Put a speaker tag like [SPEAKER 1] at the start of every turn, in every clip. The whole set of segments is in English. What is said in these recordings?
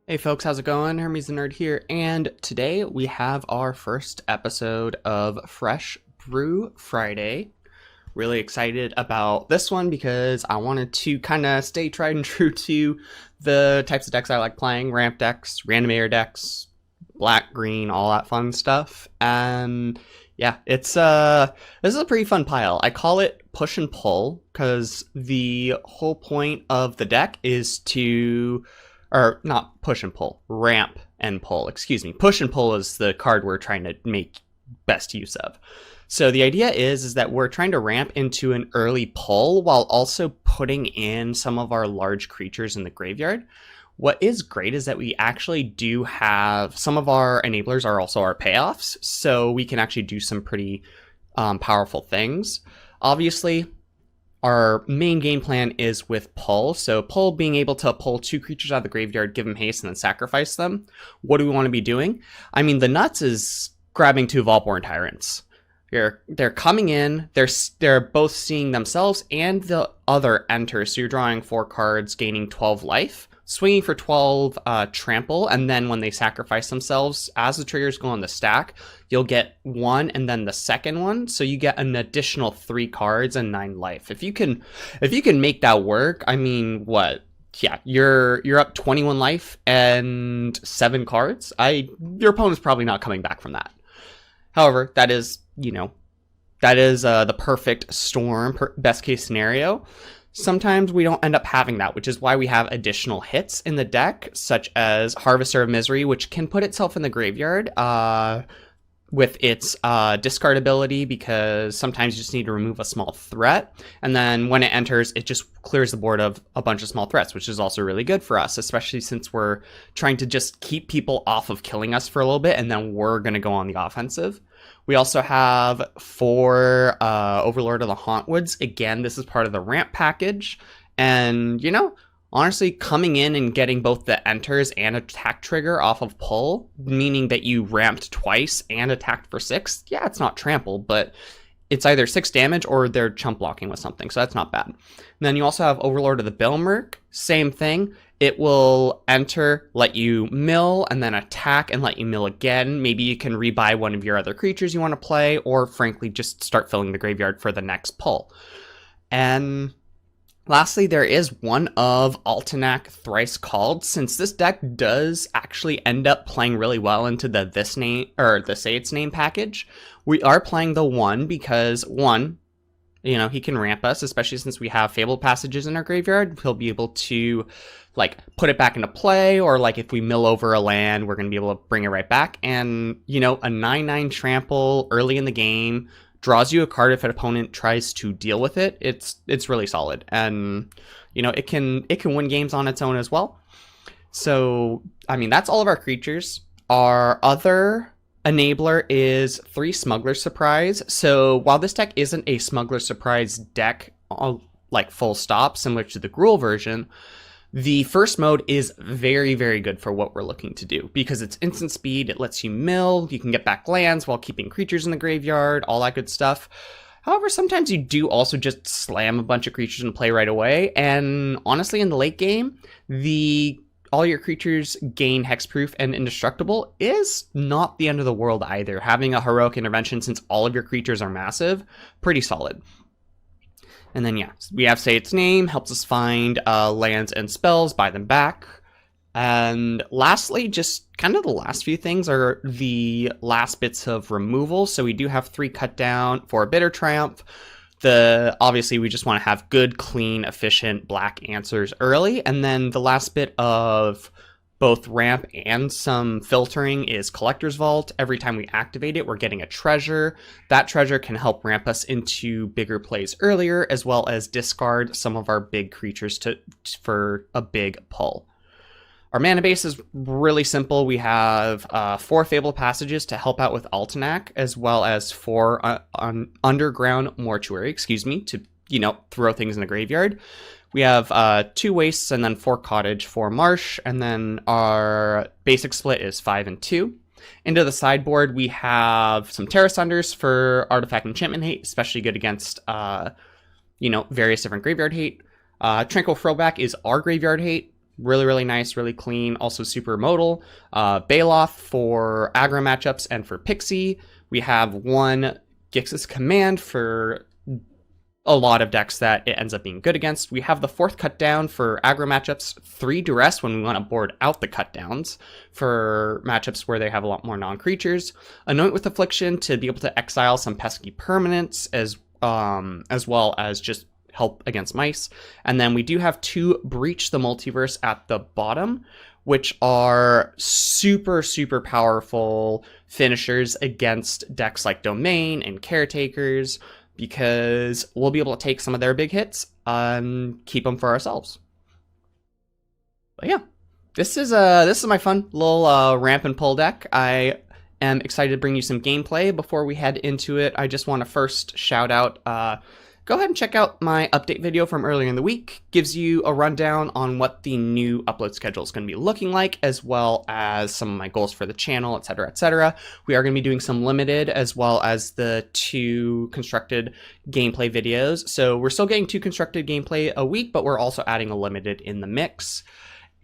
[SPEAKER 1] Hey folks, how's it going? Hermes the Nerd here, and today we have our first episode of Fresh Brew Friday. Really excited about this one because I wanted to kind of stay tried and true to the types of decks I like playing: ramp decks, reanimator decks, black, green, all that fun stuff. And yeah, this is a pretty fun pile. I call it push and pull because the whole point of the deck is to, or not push and pull, ramp and pull, excuse me. Push and pull is the card we're trying to make best use of. So the idea is that we're trying to ramp into an early pull while also putting in some of our large creatures in the graveyard. What is great is that we actually do have some of our enablers are also our payoffs, so we can actually do some pretty powerful things. Obviously, our main game plan is with pull. So pull being able to pull two creatures out of the graveyard, give them haste, and then sacrifice them. What do we want to be doing? I mean, the nuts is grabbing two Vaultborn Tyrants. They're coming in. They're both seeing themselves and the other enter. So you're drawing 4 cards, gaining 12 life, swinging for 12 trample, and then when they sacrifice themselves, as the triggers go on the stack, you'll get 1 and then the second one, so you get an additional 3 cards and 9 life. If you can make that work, I mean, what? Yeah, you're up 21 life and 7 cards. Your opponent's probably not coming back from that. However, that is the perfect storm, best case scenario. Sometimes we don't end up having that, which is why we have additional hits in the deck, such as Harvester of Misery, which can put itself in the graveyard with its discard ability, because sometimes you just need to remove a small threat. And then when it enters, it just clears the board of a bunch of small threats, which is also really good for us, especially since we're trying to just keep people off of killing us for a little bit, and then we're going to go on the offensive. We also have 4 Overlord of the Hauntwoods. Again, this is part of the ramp package. And, honestly, coming in and getting both the enters and attack trigger off of pull, meaning that you ramped twice and attacked for 6, yeah, it's not trample, but it's either 6 damage or they're chump blocking with something, so that's not bad. And then you also have Overlord of the Balemurk. Same thing. It will enter, let you mill, and then attack and let you mill again. Maybe you can rebuy one of your other creatures you want to play, or frankly, just start filling the graveyard for the next pull. And lastly, there is one of Altanak Thrice-Called. Since this deck does actually end up playing really well into the Say Its Name package, we are playing the 1 because, 1, he can ramp us, especially since we have Fabled Passages in our graveyard. He'll be able to, put it back into play, or, if we mill over a land, we're going to be able to bring it right back. And, a 9/9 trample early in the game draws you a card if an opponent tries to deal with it. It's really solid. And, it can win games on its own as well. So, I mean, that's all of our creatures. Our other enabler is 3 Smuggler Surprise. So while this deck isn't a Smuggler Surprise deck, full stop, similar to the Gruul version, the first mode is very, very good for what we're looking to do, because it's instant speed, it lets you mill, you can get back lands while keeping creatures in the graveyard, all that good stuff. However, sometimes you do also just slam a bunch of creatures in play right away, and honestly, in the late game, all your creatures gain hexproof and indestructible is not the end of the world either. Having a heroic intervention, since all of your creatures are massive, pretty solid. And then, yeah, we have Say Its Name, helps us find lands and spells, buy them back. And lastly, just kind of the last few things are the last bits of removal. So we do have 3 cut down for a Bitter Triumph. Obviously, we just want to have good, clean, efficient black answers early. And then the last bit of both ramp and some filtering is Collector's Vault. Every time we activate it, we're getting a treasure. That treasure can help ramp us into bigger plays earlier, as well as discard some of our big creatures for a big pull. Our mana base is really simple. We have 4 Fabled Passages to help out with Altanak, as well as 4 Underground Mortuary, to, throw things in the graveyard. We have 2 Wastes and then 4 Cottage, 4 Marsh, and then our basic split is 5 and 2. Into the sideboard, we have some Tear Asunders for Artifact Enchantment hate, especially good against, various different graveyard hate. Tranquil Frillback is our graveyard hate. Really, really nice, really clean, also super modal. Baloth for aggro matchups and for Pixie. We have one Gix's Command for a lot of decks that it ends up being good against. We have the 4th cut down for aggro matchups, 3 duress when we want to board out the cut downs for matchups where they have a lot more non-creatures. Anoint with Affliction to be able to exile some pesky permanents as well as just help against mice. And then we do have 2 Breach the Multiverse at the bottom, which are super, super powerful finishers against decks like Domain and Caretakers, because we'll be able to take some of their big hits and keep them for ourselves. But yeah, this is my fun little ramp and pull deck. I am excited to bring you some gameplay. Before we head into it, I just want to first shout out, go ahead and check out my update video from earlier in the week. Gives you a rundown on what the new upload schedule is going to be looking like, as well as some of my goals for the channel, etc., etc. We are going to be doing some limited as well as the 2 constructed gameplay videos. So we're still getting 2 constructed gameplay a week, but we're also adding a limited in the mix.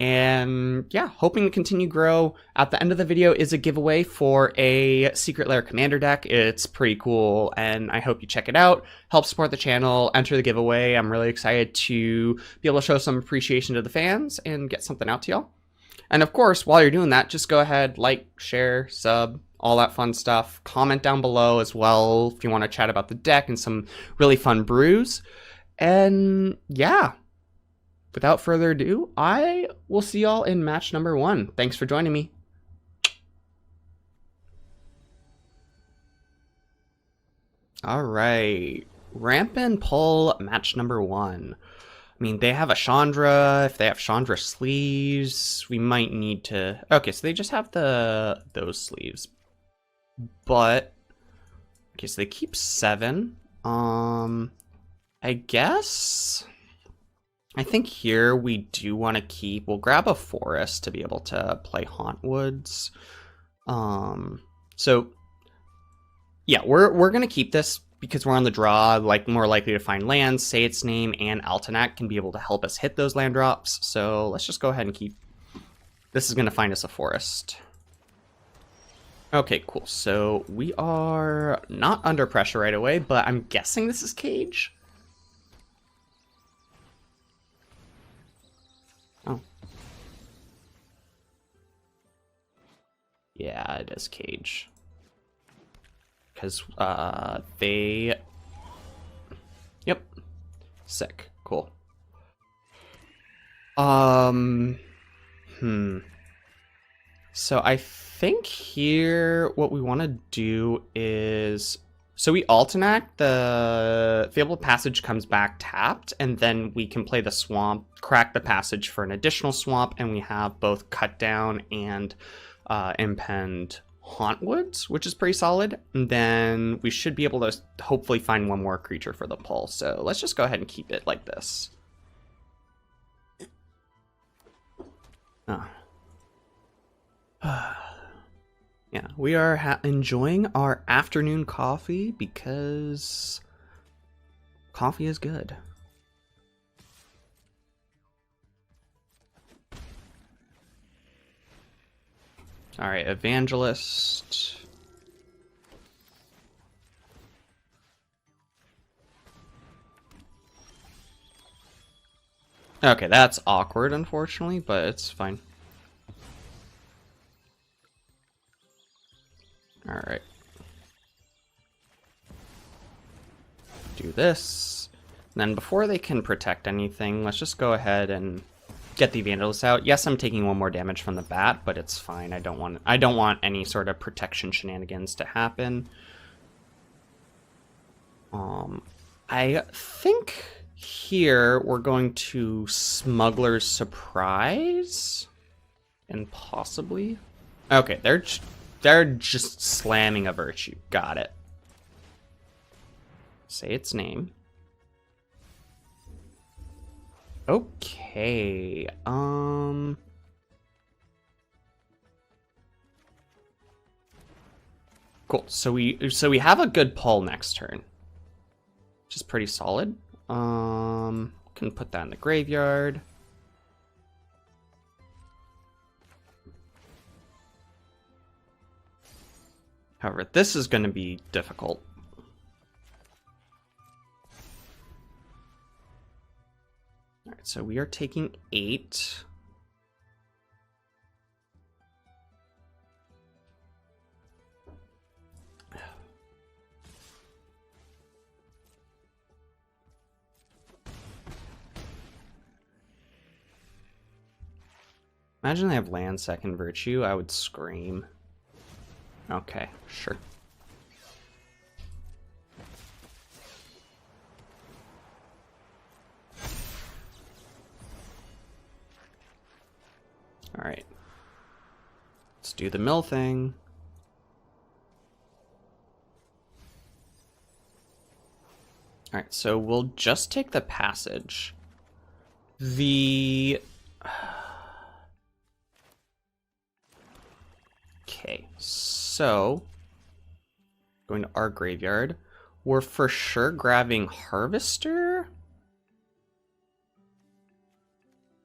[SPEAKER 1] And yeah, hoping to continue grow. At the end of the video is a giveaway for a Secret Lair Commander deck. It's pretty cool, and I hope you check it out. Help support the channel, enter the giveaway. I'm really excited to be able to show some appreciation to the fans and get something out to y'all. And of course, while you're doing that, just go ahead, like, share, sub, all that fun stuff. Comment down below as well if you want to chat about the deck and some really fun brews. And yeah, without further ado, I will see y'all in match number 1. Thanks for joining me. All right, ramp and pull match number 1. I mean, they have a Chandra. If they have Chandra sleeves, we might need to... Okay, so they just have those sleeves. But... Okay, so they keep 7. I guess... I think here we do want to keep... We'll grab a forest to be able to play Hauntwoods. So, yeah, we're going to keep this because we're on the draw, like more likely to find lands, say its name, and Altanak can be able to help us hit those land drops. So let's just go ahead and keep... This is going to find us a forest. Okay, cool. So we are not under pressure right away, but I'm guessing this is Cage. Oh. Yeah, it is Cage. Because they... Yep. Sick. Cool. So I think here what we want to do is... So we Altanak, the Fabled Passage comes back tapped, and then we can play the Swamp, crack the Passage for an additional Swamp, and we have both Cut Down and Impend Hauntwoods, which is pretty solid. And then we should be able to hopefully find one more creature for the pull. So let's just go ahead and keep it like this. Yeah, we are enjoying our afternoon coffee because coffee is good. All right, Evangelist. Okay, that's awkward, unfortunately, but it's fine. All right. Do this. And then before they can protect anything, let's just go ahead and get the Evangelist out. Yes, I'm taking 1 more damage from the bat, but it's fine. I don't want any sort of protection shenanigans to happen. I think here we're going to Smuggler's Surprise and possibly... Okay, they're just slamming a Virtue. Got it. Say its name. Okay. Cool. So we have a good pull next turn, which is pretty solid. Can put that in the graveyard. However, this is going to be difficult. All right, so we are taking 8. Imagine they have land second virtue, I would scream. Okay, sure. Alright. Let's do the mill thing. Alright, so we'll just take the passage. Okay, so going to our graveyard. We're for sure grabbing Harvester.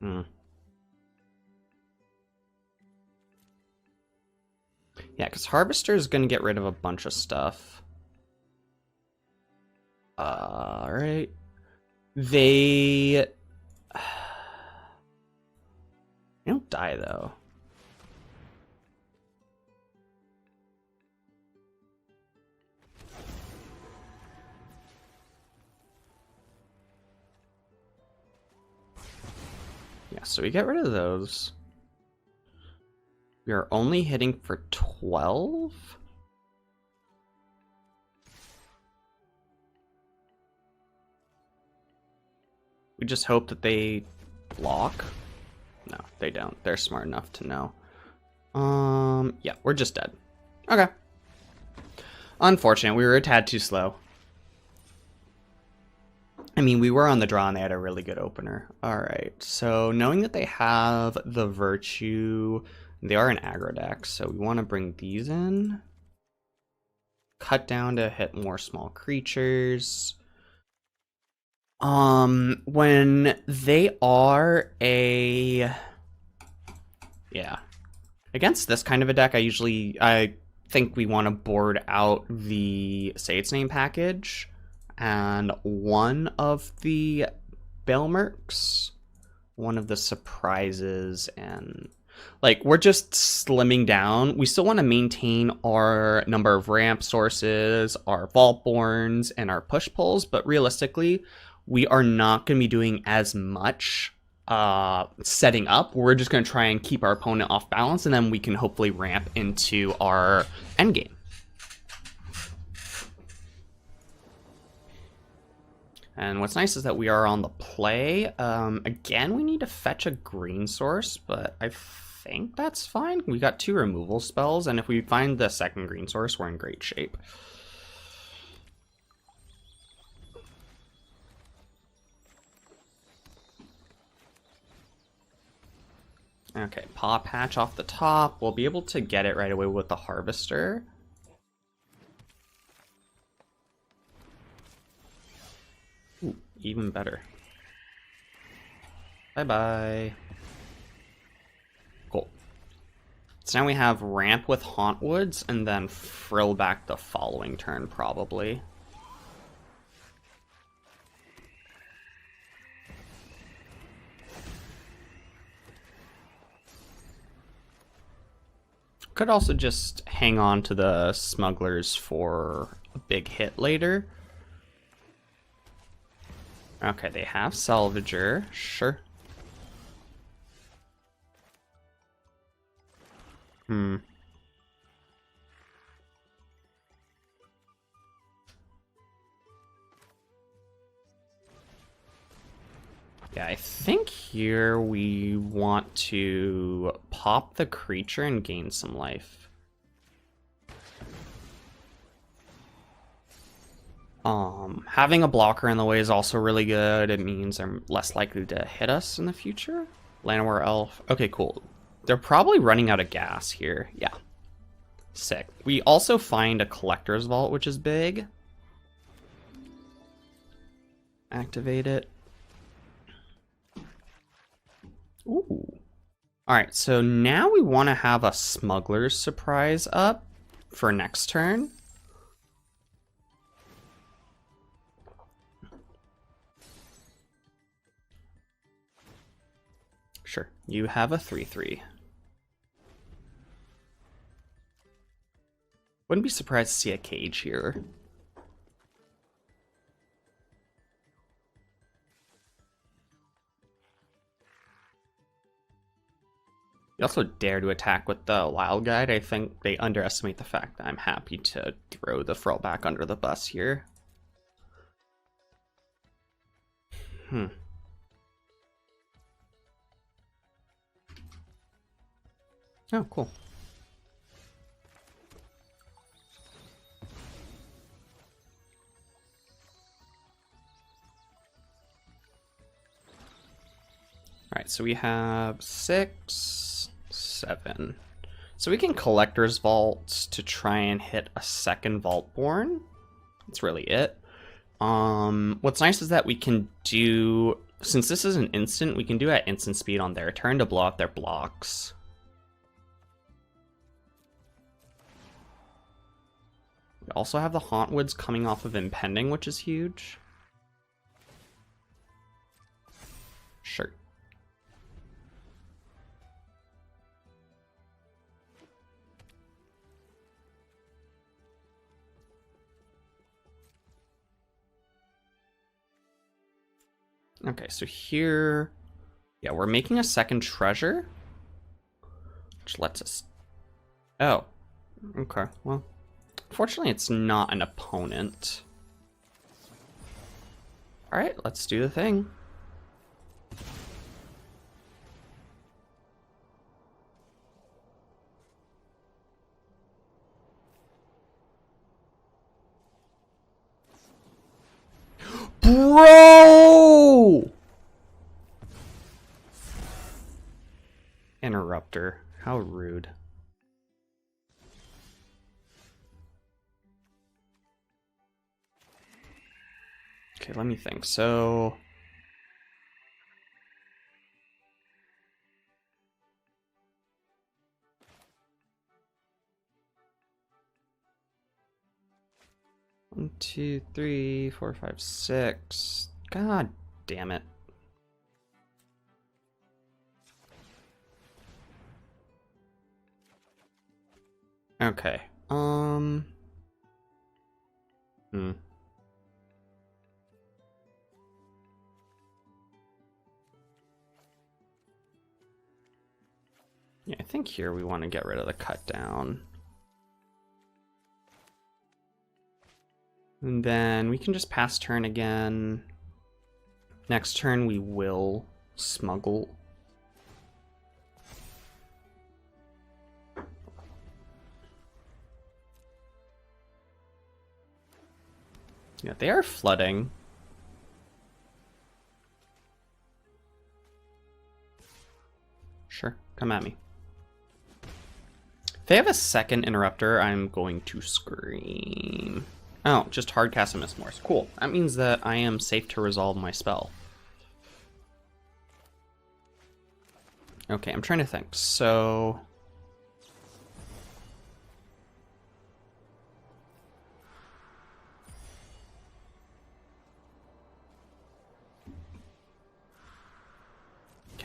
[SPEAKER 1] Yeah, because Harvester is going to get rid of a bunch of stuff. Alright. They don't die, though. Yeah, so we get rid of those. We are only hitting for 12? We just hope that they block. No, they don't. They're smart enough to know. Yeah, we're just dead. Okay. Unfortunate, we were a tad too slow. I mean, we were on the draw and they had a really good opener. Alright, so knowing that they have the Virtue, they are an aggro deck, so we want to bring these in. Cut down to hit more small creatures. When they are a... Yeah. Against this kind of a deck, I think we want to board out the Say Its Name package and one of the Balemurks, one of the surprises, and like we're just slimming down. We still want to maintain our number of ramp sources, our Vaultborns, and our push pulls, but realistically, we are not going to be doing as much setting up. We're just going to try and keep our opponent off balance, and then we can hopefully ramp into our endgame. And what's nice is that we are on the play. Again, we need to fetch a green source, but I think that's fine. We got 2 removal spells, and if we find the second green source, we're in great shape. Okay, Paw Patch off the top. We'll be able to get it right away with the Harvester. Ooh, even better. Bye-bye. Cool. So now we have ramp with Hauntwoods and then Frillback the following turn, probably. Could also just hang on to the Smugglers for a big hit later. Okay, they have Salvager, sure. Yeah, I think here we want to pop the creature and gain some life. Having a blocker in the way is also really good. It means they're less likely to hit us in the future. Llanowar Elf. Okay, cool. They're probably running out of gas here. Yeah. Sick. We also find a Collector's Vault, which is big. Activate it. Ooh. Alright, so now we want to have a Smuggler's Surprise up. for next turn. Sure, you have a 3/3. Wouldn't be surprised to see a Cage here. You also dare to attack with the Wild Guide. I think they underestimate the fact that I'm happy to throw the Frillback under the bus here. Oh, cool. Alright, so we have 6, 7. So we can Collector's Vault to try and hit a second Vaultborn. That's really it. What's nice is that we can do, since this is an instant, we can do at instant speed on their turn to blow out their blocks. We also have the Hauntwoods coming off of Impending, which is huge. Sure. Okay, so here, yeah, we're making a second treasure, which lets us, oh, okay, well, fortunately it's not an opponent. All right, let's do the thing. Bro! Interrupter. How rude. Okay, let me think. So... One, two, three, four, five, six. God damn it. Okay. Yeah, I think here we want to get rid of the cut down. And then we can just pass turn again. Next turn we will smuggle. Yeah, they are flooding. Sure, come at me. If they have a second interrupter, I'm going to scream. Oh, just hard cast and miss Morse. Cool. That means that I am safe to resolve my spell. Okay, I'm trying to think. So...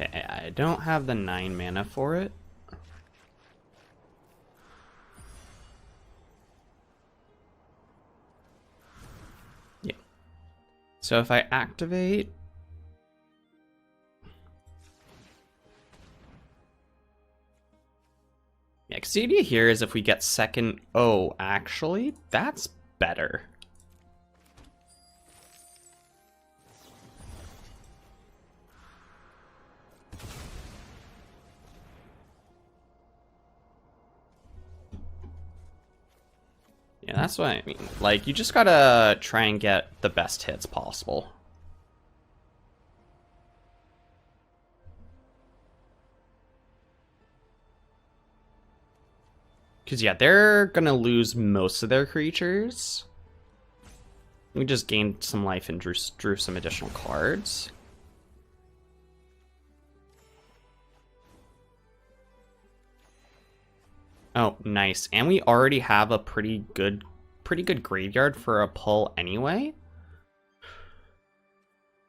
[SPEAKER 1] okay, I don't have the 9 mana for it. Yeah. So if I activate... yeah, because the idea here is if we get second... oh, actually, that's better. Yeah, that's what I mean. Like, you just gotta try and get the best hits possible. Because, yeah, they're gonna lose most of their creatures. We just gained some life and drew some additional cards. Oh, nice. And we already have a pretty good graveyard for a pull anyway.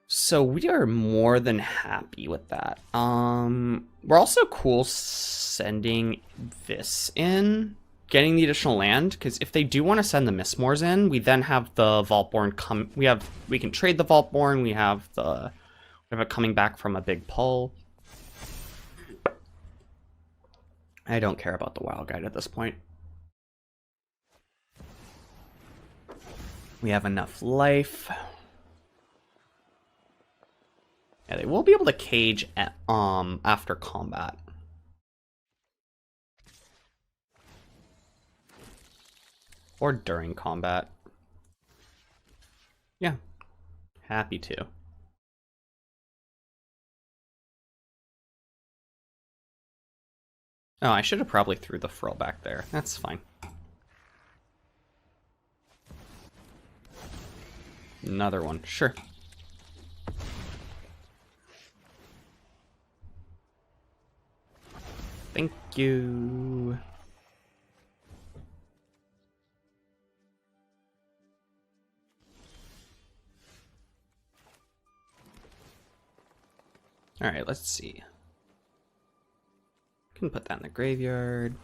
[SPEAKER 1] So we are more than happy with that. We're also cool sending this in, getting the additional land, because if they do want to send the Mistmores in, we then have the Vaultborn come. We can trade the Vaultborn. We have it coming back from a big pull. I don't care about the Wild Guide at this point. We have enough life. Yeah, they will be able to cage at, after combat. Or during combat. Yeah, happy to. Oh, I should have probably threw the Frillback there. That's fine. Another one, sure. Thank you. All right, let's see. Can put that in the graveyard.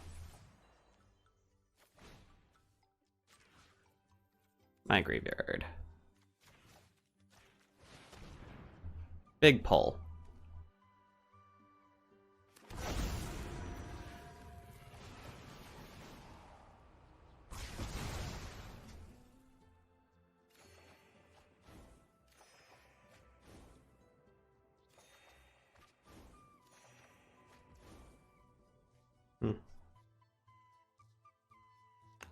[SPEAKER 1] My graveyard. Big pull.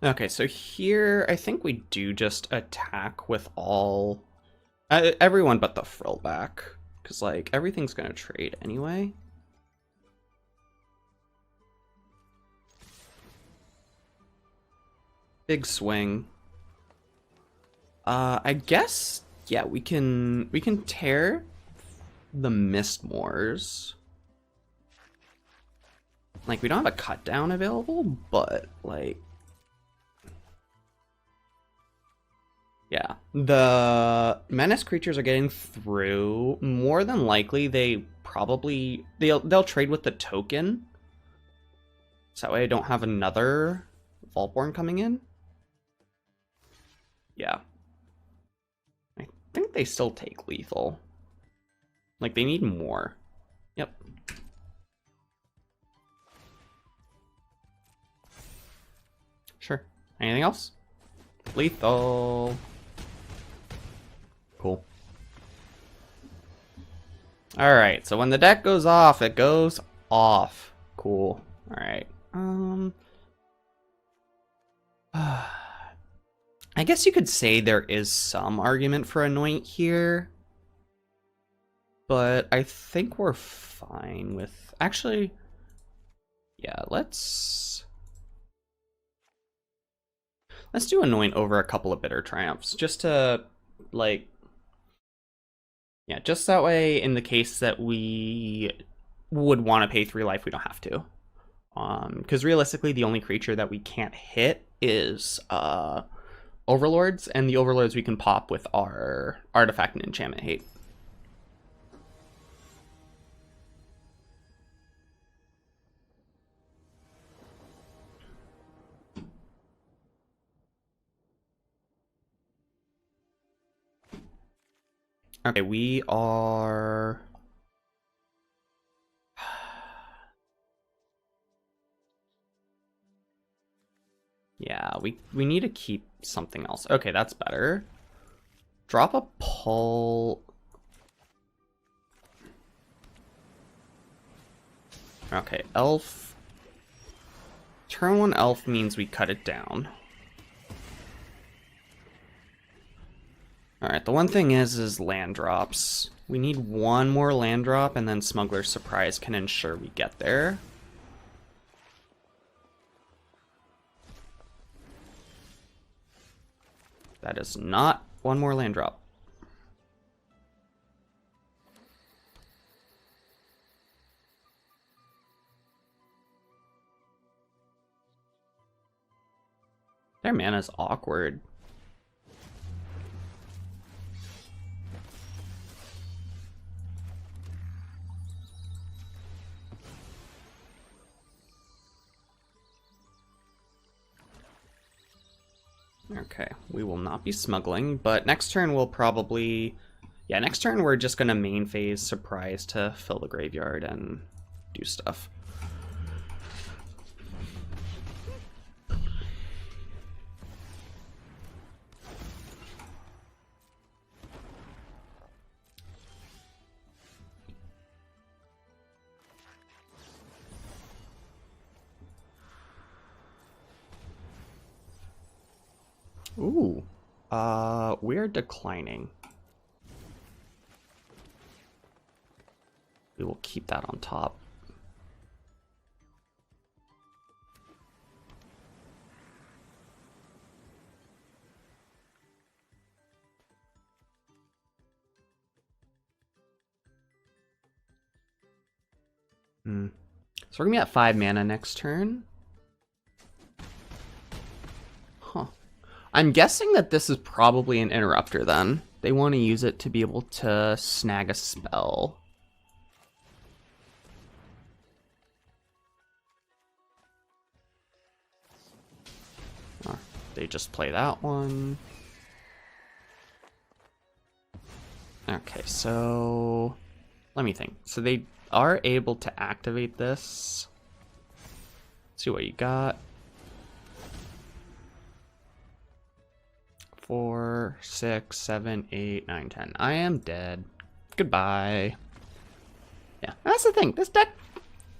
[SPEAKER 1] Okay, so here I think we do just attack with all everyone but the Frillback, because like everything's gonna trade anyway. Big swing. I guess yeah, we can tear the Mistmores. Like we don't have a cut down available, but like yeah, the menace creatures are getting through. More than likely, they'll trade with the token, so that way I don't have another Vaultborn coming in. Yeah, I think they still take lethal. Like they need more. Yep. Sure. Anything else? Lethal. Cool. Alright, so when the deck goes off, it goes off. Cool. Alright. I guess you could say there is some argument for Anoint here. But I think we're fine with... Actually, yeah, let's do Anoint over a couple of Bitter Triumphs. Just to, like... Yeah, just that way, in the case that we would want to pay 3 life, we don't have to. Because realistically, the only creature that we can't hit is Overlords, and the Overlords we can pop with our Artifact and Enchantment Hate. Okay, we are... Yeah, we need to keep something else. Okay, that's better. Drop a pull. Okay, elf. Turn 1 elf means we cut it down. Alright, the one thing is land drops. We need one more land drop, and then Smuggler's Surprise can ensure we get there. That is not one more land drop. Their mana's awkward. Okay, we will not be smuggling, but next turn we'll probably... Yeah, next turn we're just going to main phase Surprise to fill the graveyard and do stuff. Ooh, we're declining. We will keep that on top. So we're gonna be at 5 mana next turn. Huh. I'm guessing that this is probably an interrupter then. They want to use it to be able to snag a spell. They just play that one. Okay, so let me think. So they are able to activate this. Let's see what you got. 4, 6, 7, 8, 9, 10. I am dead. Goodbye. Yeah, that's the thing. This deck,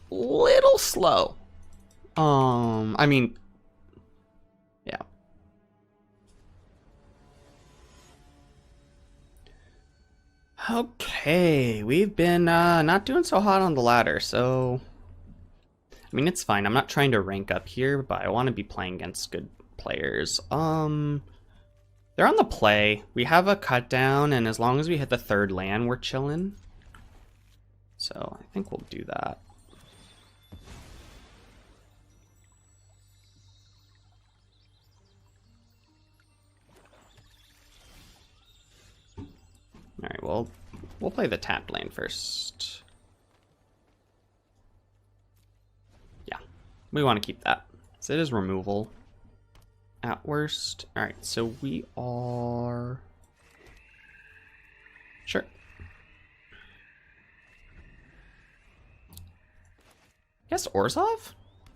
[SPEAKER 1] little slow. I mean, yeah. Okay, we've been not doing so hot on the ladder, so I mean it's fine. I'm not trying to rank up here, but I want to be playing against good players. They're on the play. We have a cut down, and as long as we hit the 3rd land, we're chilling. So I think we'll do that. Alright, well, we'll play the tapped lane first. Yeah, we want to keep that. So it is removal at worst. Alright, so we are... Sure. Guess Orzhov?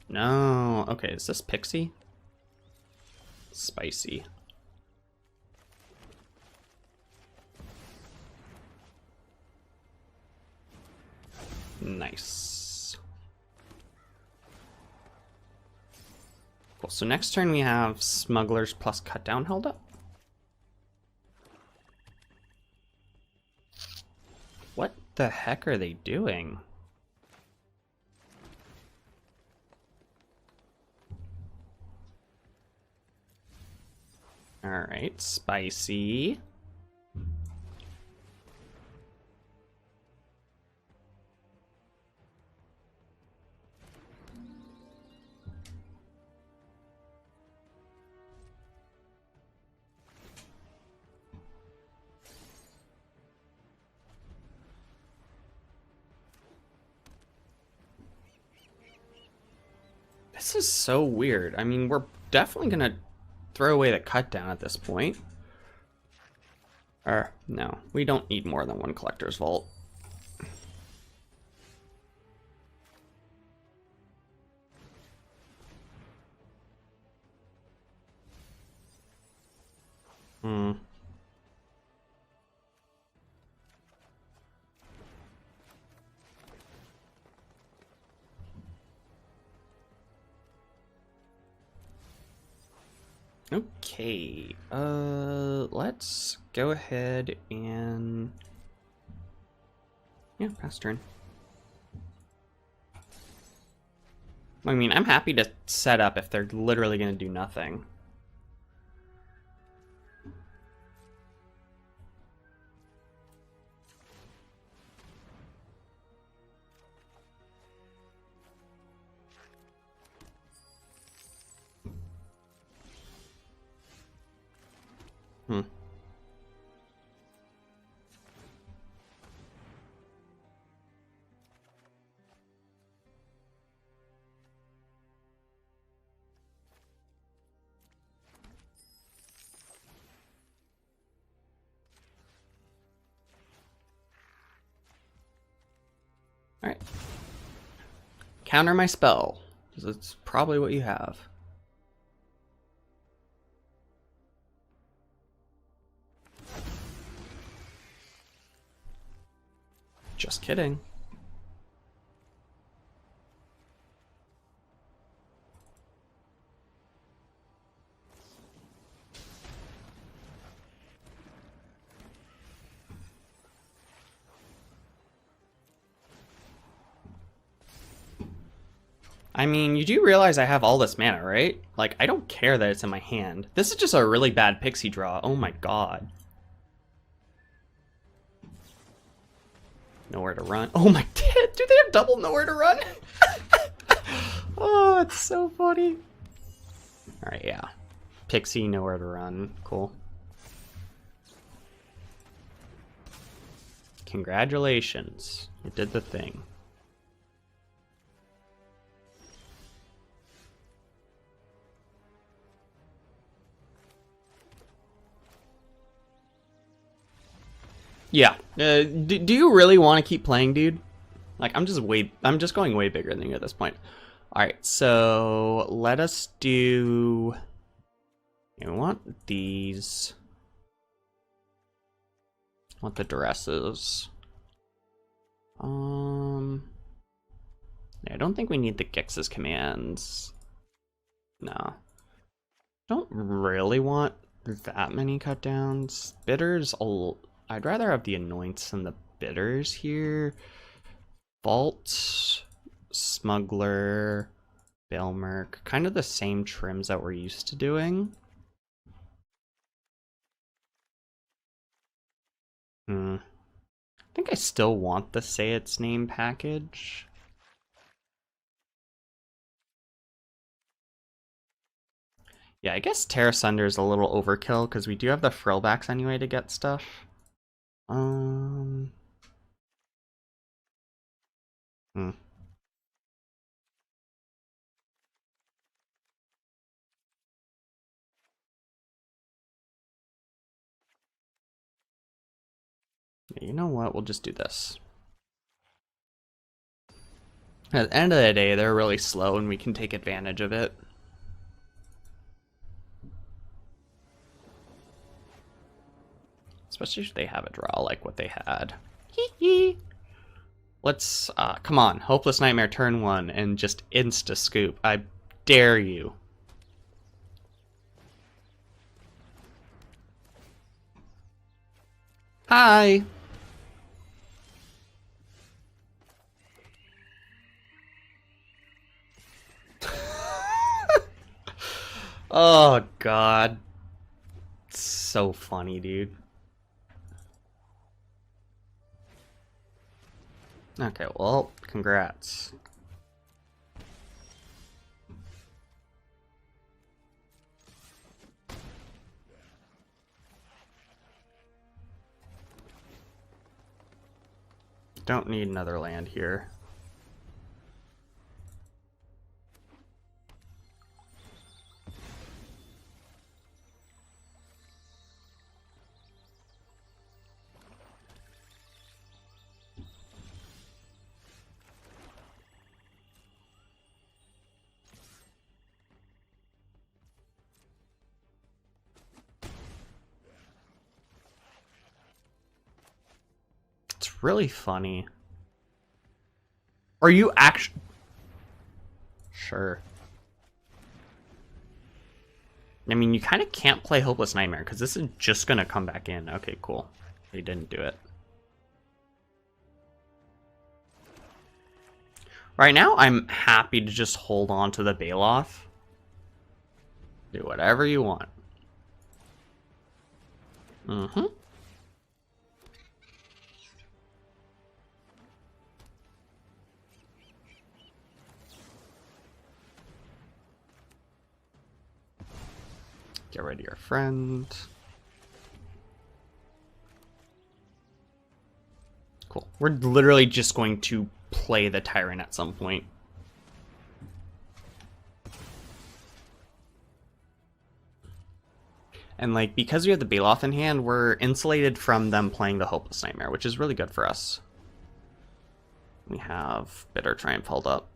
[SPEAKER 1] No. Okay, is this Pixie? Spicy. Nice. Cool. So next turn we have Smugglers plus Cut Down held up. What the heck are they doing? All right, spicy. This is so weird. I mean, we're definitely gonna throw away the cut down at this point. Or, no, we don't need more than one Collector's Vault. Okay, let's go ahead and... Yeah, pass turn. I mean, I'm happy to set up if they're literally going to do nothing. Alright. Counter my spell. That's probably what you have. Just kidding. I mean, you do realize I have all this mana, right? Like, I don't care that it's in my hand. This is just a really bad pixie draw. Oh my god. Nowhere to run. Oh my god, do they have double nowhere to run? Oh, it's so funny. Alright, yeah. Pixie, nowhere to run. Cool. Congratulations. You did the thing. Yeah. Do you really want to keep playing, dude? Like, I'm just going way bigger than you at this point. All right, so let us do. I want these. I want the dresses. Yeah, I don't think we need the Gix's commands. No. Don't really want that many cut downs. Bitters. I'd rather have the Anoints than the Bitters here. Vault, Smuggler, Balemurk, kind of the same trims that we're used to doing. I think I still want the Say Its Name package. Yeah, I guess Tear Asunder is a little overkill because we do have the Frillbacks anyway to get stuff. You know what? We'll just do this. At the end of the day, they're really slow and we can take advantage of it. Especially if they have a draw like what they had. Let's, come on. Hopeless Nightmare turn 1 and just insta-scoop. I dare you. Hi! Oh, God. So funny, dude. Okay, well, congrats. Don't need another land here. It's really funny. Are you actually... Sure. I mean, you kind of can't play Hopeless Nightmare because this is just going to come back in. Okay, cool. They didn't do it. Right now, I'm happy to just hold on to the Baloth. Do whatever you want. Get rid of your friend. Cool. We're literally just going to play the Tyrant at some point. And like, because we have the Baloth in hand, we're insulated from them playing the Hopeless Nightmare, which is really good for us. We have Bitter Triumph held up.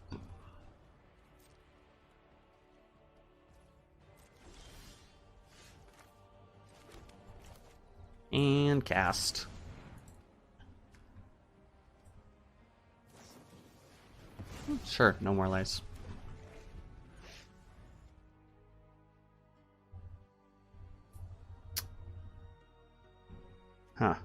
[SPEAKER 1] And cast. Sure, no more lies. Huh.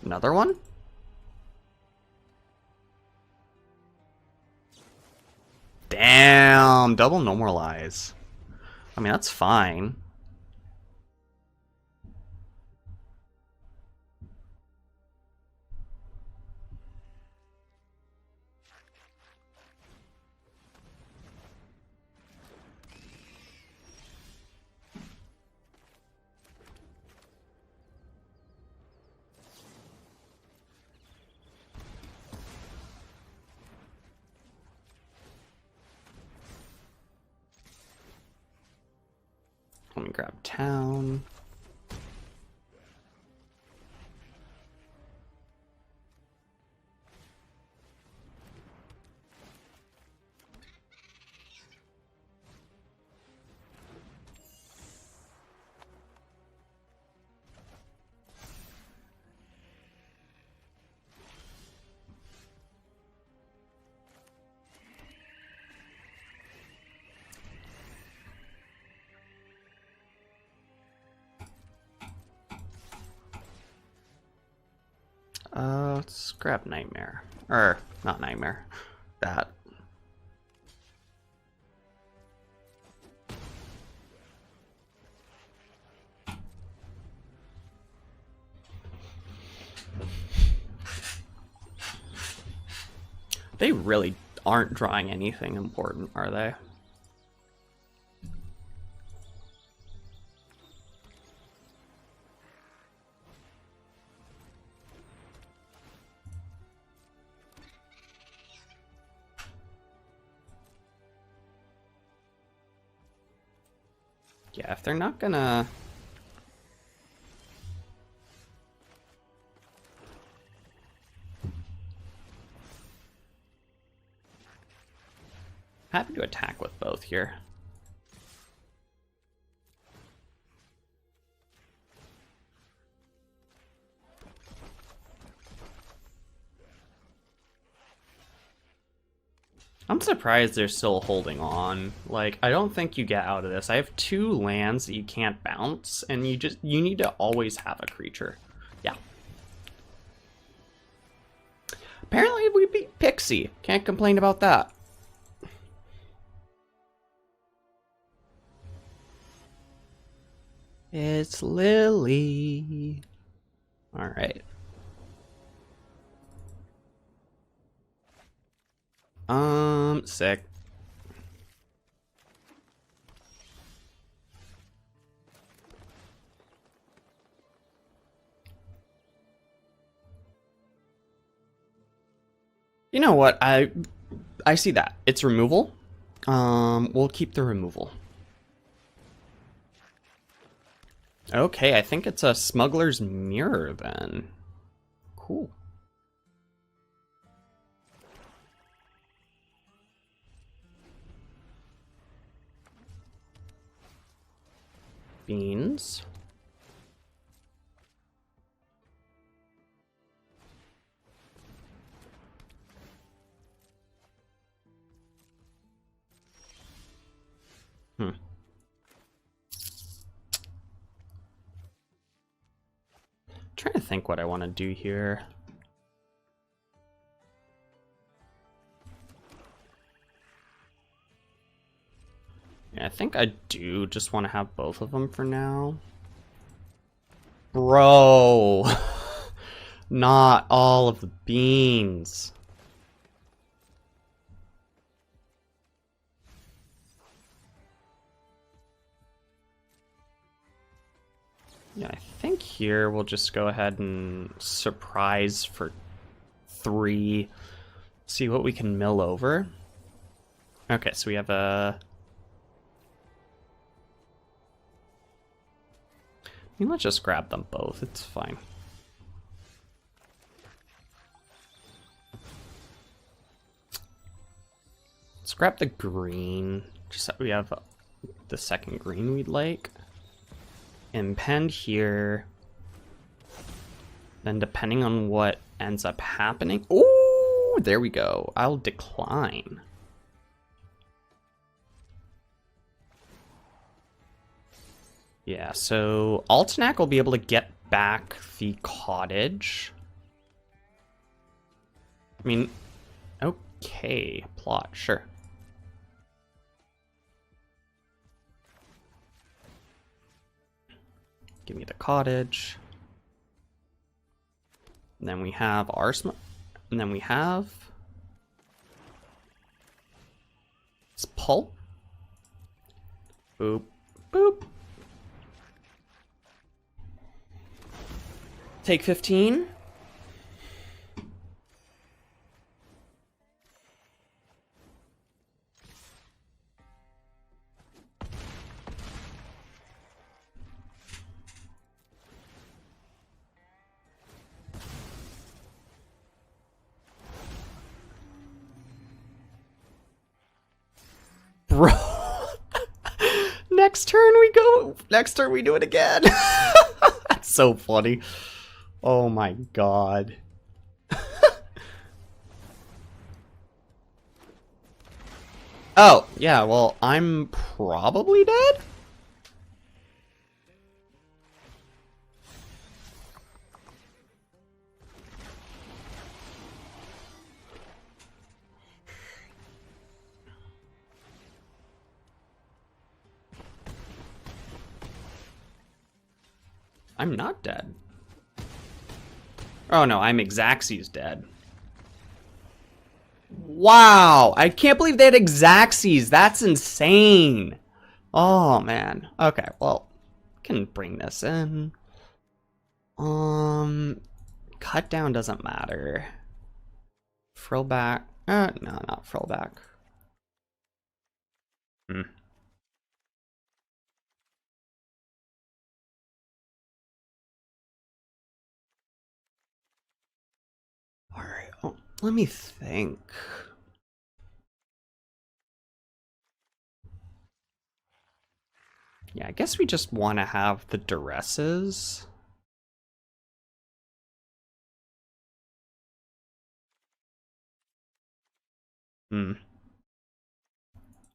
[SPEAKER 1] Another one? Damn, double normalize. I mean, that's fine. Let me grab town. Let's grab Nightmare. Or, not Nightmare. That. They really aren't drawing anything important, are they? Yeah, if they're not gonna... Happy to attack with both here. I'm surprised they're still holding on. Like, I don't think you get out of this. I have 2 lands that you can't bounce, and you need to always have a creature. Yeah. Apparently we beat Pixie. Can't complain about that. It's Lily. All right. Sick. You know what? I see that. It's removal. We'll keep the removal. Okay, I think it's a Smuggler's Mirror then. Cool. Beans. Trying to think what I want to do here. Yeah, I think I do just want to have both of them for now. Bro, not all of the beans. Yeah, I think here we'll just go ahead and surprise for 3. See what we can mill over. Okay, so we have a... think let's just grab them both. It's fine. Let's grab the green. Just that we have the second green we'd like. Impend here. Then depending on what ends up happening. Oh, there we go. I'll decline. Yeah, so Altanak will be able to get back the cottage. I mean, okay, plot, sure. Give me the cottage. And then we have our and then we have let's pull. Boop, boop. Take 15. Bro. Next turn we do it again. That's so funny. Oh my god. Oh, yeah, well, I'm probably dead? I'm not dead. Oh no, I'm Xaxes dead. Wow, I can't believe they had Xaxes. That's insane. Oh man. Okay, well, can bring this in. Cut down doesn't matter. Frillback. No, not Frillback. Alright, well, let me think. Yeah, I guess we just want to have the duresses.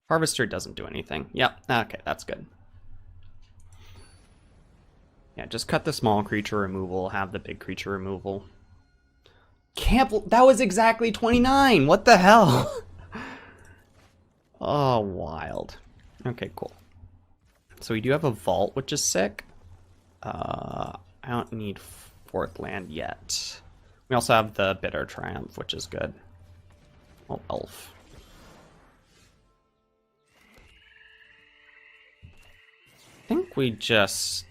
[SPEAKER 1] Harvester doesn't do anything. Yep, okay, that's good. Yeah, just cut the small creature removal, have the big creature removal. That was exactly 29! What the hell? Oh, wild. Okay, cool. So we do have a vault, which is sick. I don't need fourth land yet. We also have the Bitter Triumph, which is good. Oh, elf. I think we just...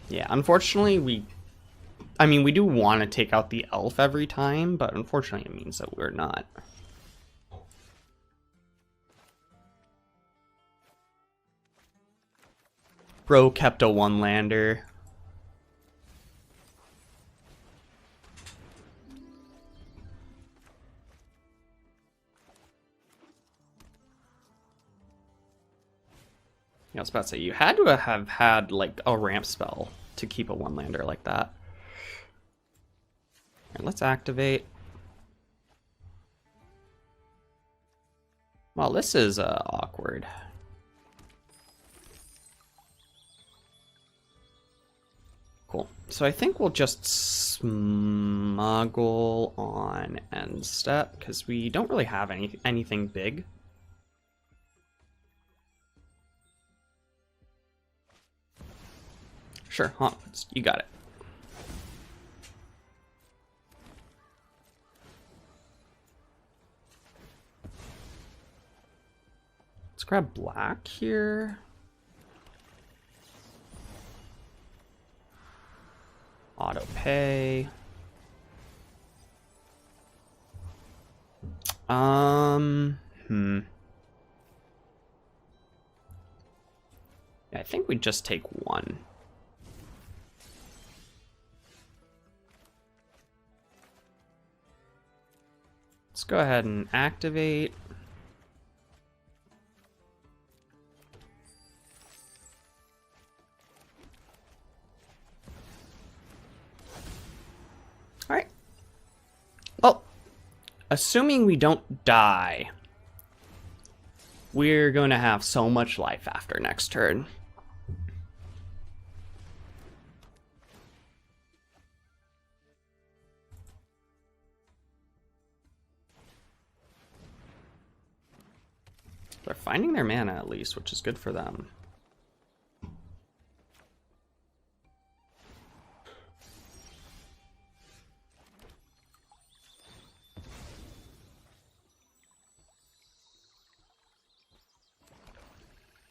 [SPEAKER 1] Yeah, unfortunately, we do want to take out the elf every time, but unfortunately it means that we're not. Bro kept a one-lander. I was about to say, you had to have had like a ramp spell to keep a one-lander like that. Alright, let's activate. Well, this is awkward. Cool. So I think we'll just smuggle on end step because we don't really have anything big. Sure, Hauntwoods, you got it. Let's grab black here. Auto pay. Yeah, I think we just take one. Let's go ahead and activate. All right. Well, assuming we don't die, we're going to have so much life after next turn. They're finding their mana at least, which is good for them.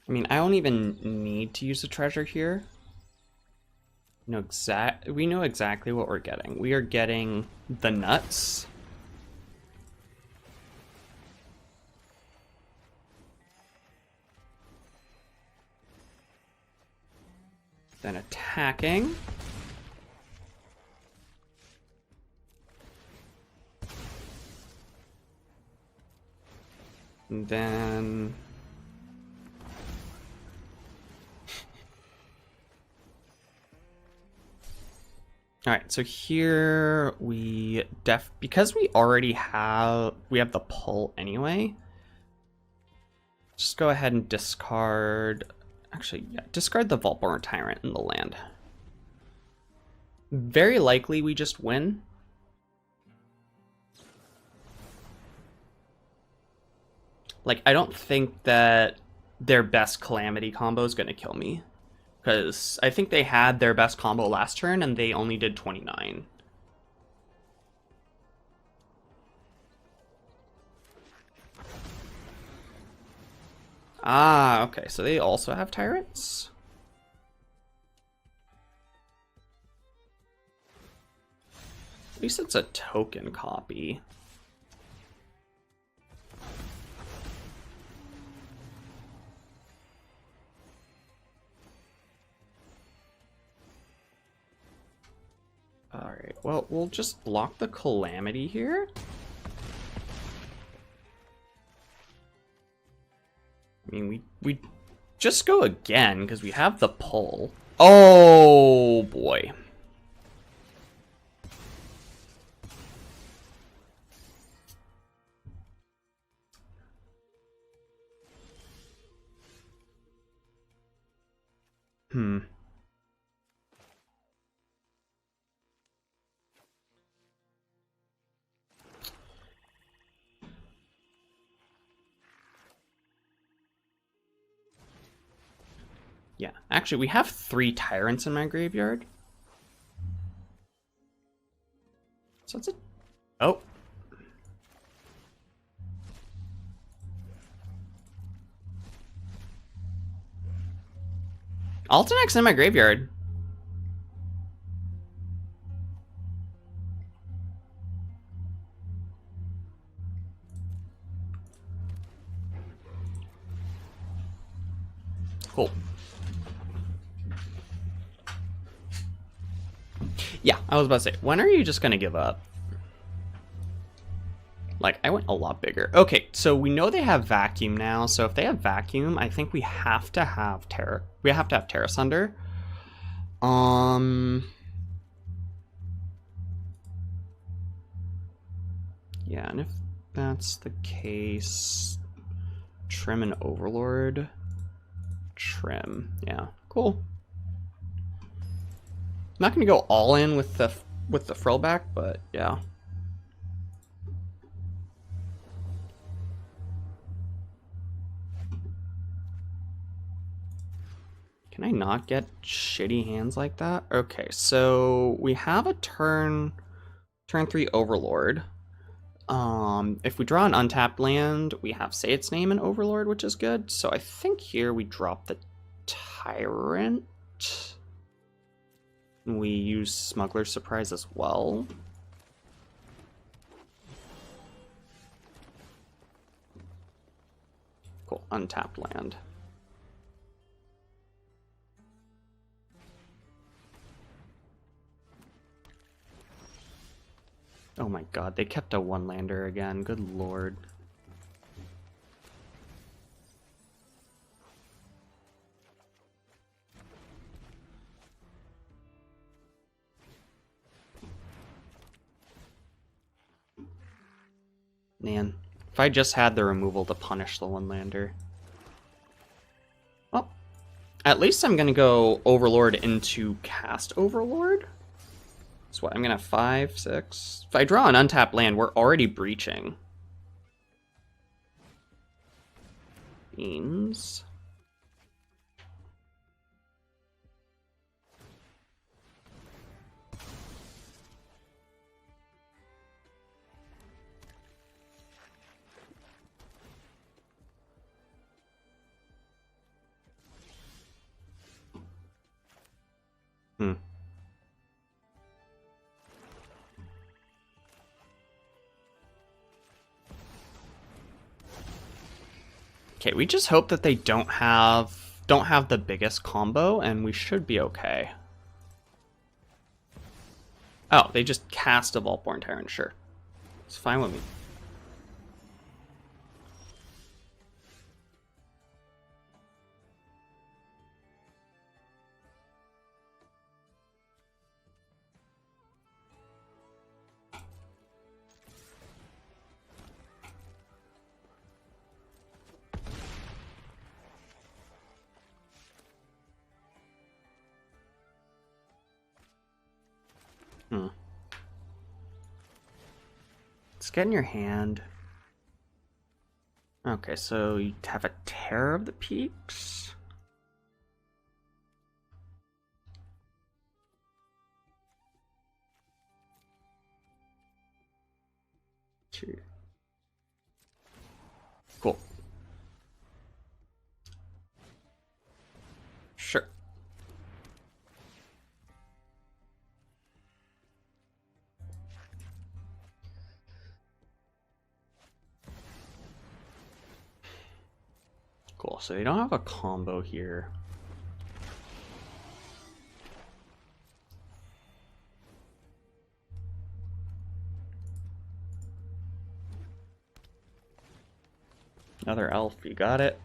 [SPEAKER 1] I mean, I don't even need to use the treasure here. We know exactly what we're getting. We are getting the nuts. Then attacking. And then all right, so here we because we already have the pull anyway. Just go ahead and discard. Actually, yeah, discard the Vaultborn Tyrant in the land. Very likely we just win. Like, I don't think that their best Calamity combo is going to kill me. Because I think they had their best combo last turn and they only did 29. Ah, okay, so they also have tyrants? At least it's a token copy. Alright, well, we'll just block the Calamity here. I mean, we just go again, because we have the pull. Oh, boy. Yeah, actually, we have 3 tyrants in my graveyard. So it's a... Oh. Altanak's in my graveyard. Cool. Yeah, I was about to say, when are you just going to give up? Like, I went a lot bigger. Okay, so we know they have Vacuum now, so if they have Vacuum, I think we have to have Tear Asunder. Yeah, and if that's the case, Trim and Overlord. Trim, yeah, cool. I'm not gonna go all in with the Frillback, but yeah. Can I not get shitty hands like that? Okay, so we have a turn 3 Overlord. If we draw an untapped land, we have Say Its Name in Overlord, which is good. So I think here we drop the Tyrant. We use Smuggler Surprise as well. Cool, untapped land. Oh my god, they kept a one-lander again. Good lord. Man, if I just had the removal to punish the one-lander. Well, at least I'm going to go Overlord into cast Overlord. So what, I'm going to have 5, 6... If I draw an untapped land, we're already breaching. Beans. Okay, we just hope that they don't have the biggest combo, and we should be okay. Oh, they just cast a Vaultborn Tyrant, sure. It's fine with me. Let's get in your hand. Okay, so you have a Terror of the Peaks. Cool. Sure. Cool, so they don't have a combo here. Another elf, you got it.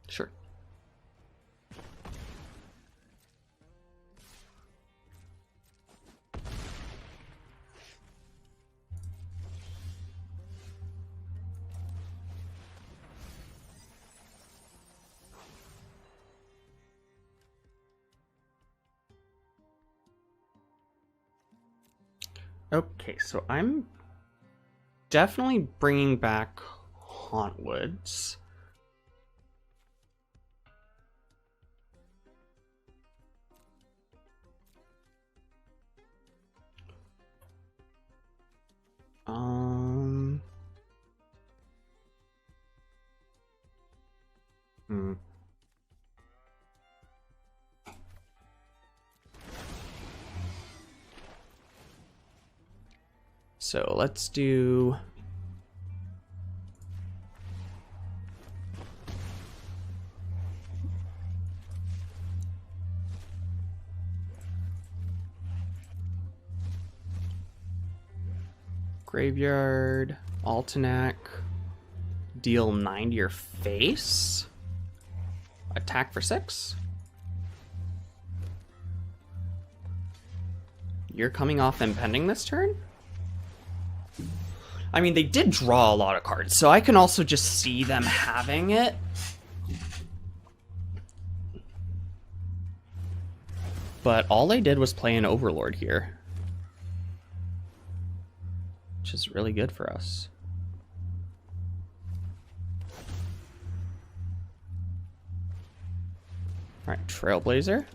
[SPEAKER 1] Sure. Okay, so I'm definitely bringing back Hauntwoods. So let's do... Graveyard, Altanak, deal 9 to your face, attack for 6. You're coming off impending this turn? I mean, they did draw a lot of cards, so I can also just see them having it. But all they did was play an Overlord here, which is really good for us. All right, Trailblazer.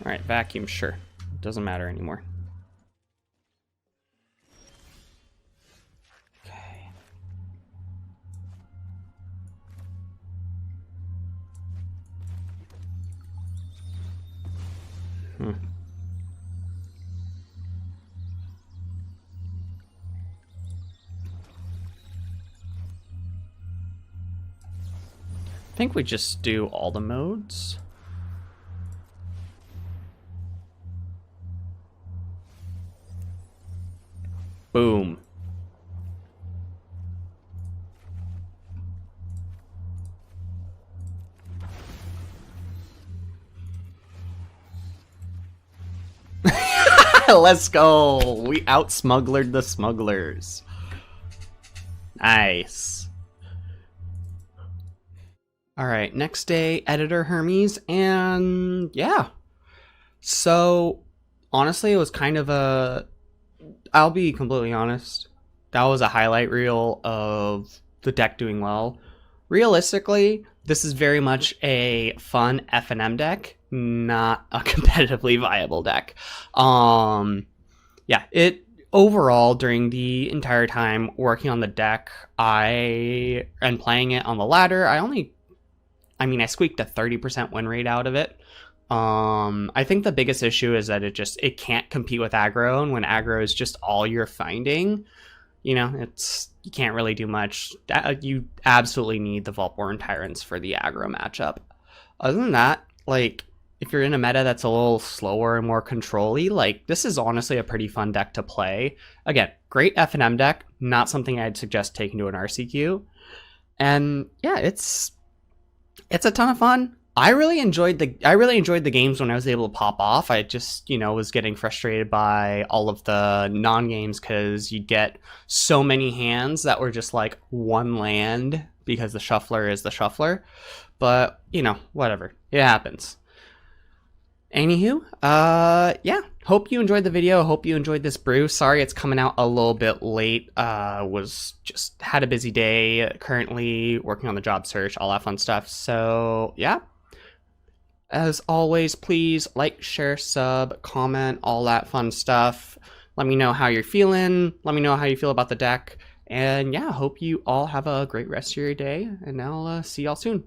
[SPEAKER 1] All right, Vacuum, sure. Doesn't matter anymore. Okay. I think we just do all the modes. Boom. Let's go. We out-smugglered the smugglers. Nice. Alright, next day, Editor Hermes, and yeah. So, honestly, it was kind of a... I'll be completely honest. That was a highlight reel of the deck doing well. Realistically, this is very much a fun F&M deck, not a competitively viable deck. Yeah, it overall during the entire time working on the deck, and playing it on the ladder, I squeaked a 30% win rate out of it. I think the biggest issue is that it can't compete with aggro, and when aggro is just all you're finding, you can't really do much. You absolutely need the Vaultborn Tyrants for the aggro matchup. Other than that, like, if you're in a meta that's a little slower and more control-y, like, this is honestly a pretty fun deck to play. Again, great F&M deck, not something I'd suggest taking to an RCQ. And yeah, it's a ton of fun. I really enjoyed the games when I was able to pop off. I just, was getting frustrated by all of the non-games because you'd get so many hands that were just like one land because the shuffler is the shuffler. But, whatever. It happens. Anywho, yeah. Hope you enjoyed the video. Hope you enjoyed this brew. Sorry it's coming out a little bit late. Had a busy day. Currently working on the job search, all that fun stuff. So, yeah. As always, please like, share, sub, comment, all that fun stuff. Let me know how you're feeling. Let me know how you feel about the deck. And yeah, hope you all have a great rest of your day. And I'll see y'all soon.